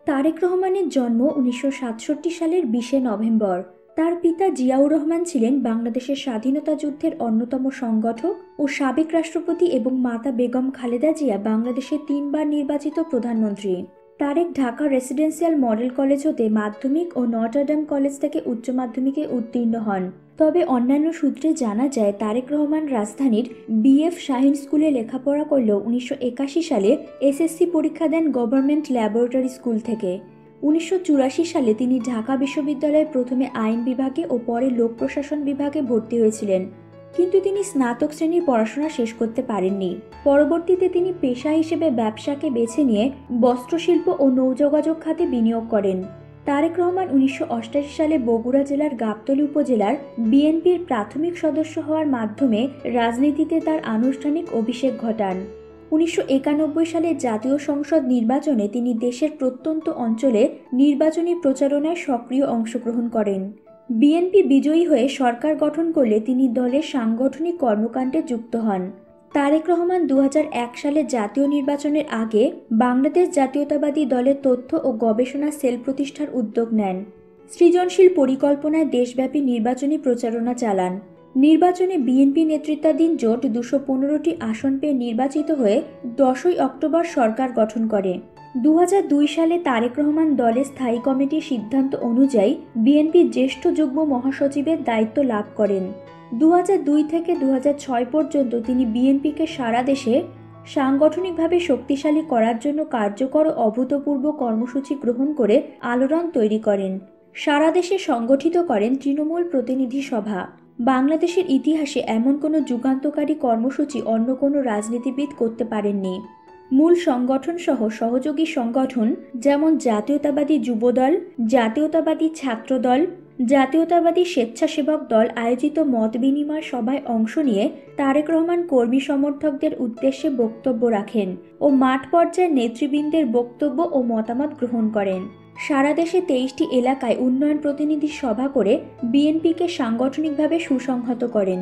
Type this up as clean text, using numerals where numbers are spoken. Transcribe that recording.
তারেক রহমানের জন্ম ১৯৬৭ সালের ২০শে নভেম্বর। তার পিতা জিয়াউর রহমান ছিলেন বাংলাদেশের স্বাধীনতা যুদ্ধের অন্যতম সংগঠক ও সাবেক রাষ্ট্রপতি এবং মাতা বেগম খালেদা জিয়া বাংলাদেশের ৩বার নির্বাচিত প্রধানমন্ত্রী। Tarique Dhaka residential model college হতে মাধ্যমিক ও নটরডেম কলেজ থেকে উচ্চ মাধ্যমিকে উত্তীর্ণ হন। তবে অন্যান্য সূত্রে জানা যায় তারেক রহমান রাজধানীর BF শাহীন স্কুলে লেখাপড়া করলেও ১৯৮১ সালে SSC পরীক্ষা দেন গভর্নমেন্ট ল্যাবরেটরি স্কুল থেকে। ১৯৮৪ সালে তিনি ঢাকা বিশ্ববিদ্যালয়ে প্রথমে আইন বিভাগে ও পরে লোক প্রশাসন বিভাগে ভর্তি হয়েছিলেন, কিন্তু তিনি স্নাতক শ্রেণীর পড়াশোনা শেষ করতে পারেননি। পরবর্তীতে তিনি পেশা হিসেবে ব্যবসাকে বেছে নিয়ে বস্ত্রশিল্প ও নৌযোগাযোগ খাতে বিনিয়োগ করেন। তারেক রহমান ১৯৮৮ সালে বগুড়া জেলার গাবতলী উপজেলার বিএনপির প্রাথমিক সদস্য হওয়ার মাধ্যমে রাজনীতিতে তার আনুষ্ঠানিক অভিষেক ঘটান। ১৯৯১ সালে জাতীয় সংসদ নির্বাচনে তিনি দেশের প্রত্যন্ত অঞ্চলে নির্বাচনী প্রচারণায় সক্রিয় অংশগ্রহণ করেন। বিএনপি বিজয়ী হয়ে সরকার গঠন করলে তিনি দলের সাংগঠনিক কর্মকাণ্ডে যুক্ত হন। তারেক রহমান ২০০১ সালে জাতীয় নির্বাচনের আগে বাংলাদেশ জাতীয়তাবাদী দলের তথ্য ও গবেষণা সেল প্রতিষ্ঠার উদ্যোগ নেন। সৃজনশীল পরিকল্পনায় দেশব্যাপী নির্বাচনী প্রচারণা চালান। নির্বাচনে বিএনপি নেতৃত্বাধীন জোট ২১৫টি আসন পেয়ে নির্বাচিত হয়ে ১০ই অক্টোবর সরকার গঠন করে। ২০০২ সালে তারেক রহমান দলের স্থায়ী কমিটির সিদ্ধান্ত অনুযায়ী বিএনপির জ্যেষ্ঠ যুগ্ম মহাসচিবের দায়িত্ব লাভ করেন। ২০০২ থেকে ২০০৬ পর্যন্ত তিনি বিএনপিকে সারা দেশে সাংগঠনিকভাবে শক্তিশালী করার জন্য কার্যকর ও অভূতপূর্ব কর্মসূচি গ্রহণ করে আলোড়ন তৈরি করেন। সারা দেশে সংগঠিত করেন তৃণমূল প্রতিনিধি সভা। বাংলাদেশের ইতিহাসে এমন কোনো যুগান্তকারী কর্মসূচি অন্য কোনো রাজনীতিবিদ করতে পারেননি। মূল সংগঠন সহ সহযোগী সংগঠন যেমন জাতীয়তাবাদী যুবদল, জাতীয়তাবাদী ছাত্রদল, জাতীয়তাবাদী স্বেচ্ছাসেবক দল আয়োজিত মত বিনিময় সভায় অংশ নিয়ে তারেক রহমান কর্মী সমর্থকদের উদ্দেশ্যে বক্তব্য রাখেন ও মাঠ পর্যায়ের নেতৃবৃন্দের বক্তব্য ও মতামত গ্রহণ করেন। সারা দেশে ২৩টি এলাকায় উন্নয়ন প্রতিনিধি সভা করে বিএনপিকে সাংগঠনিকভাবে সুসংহত করেন।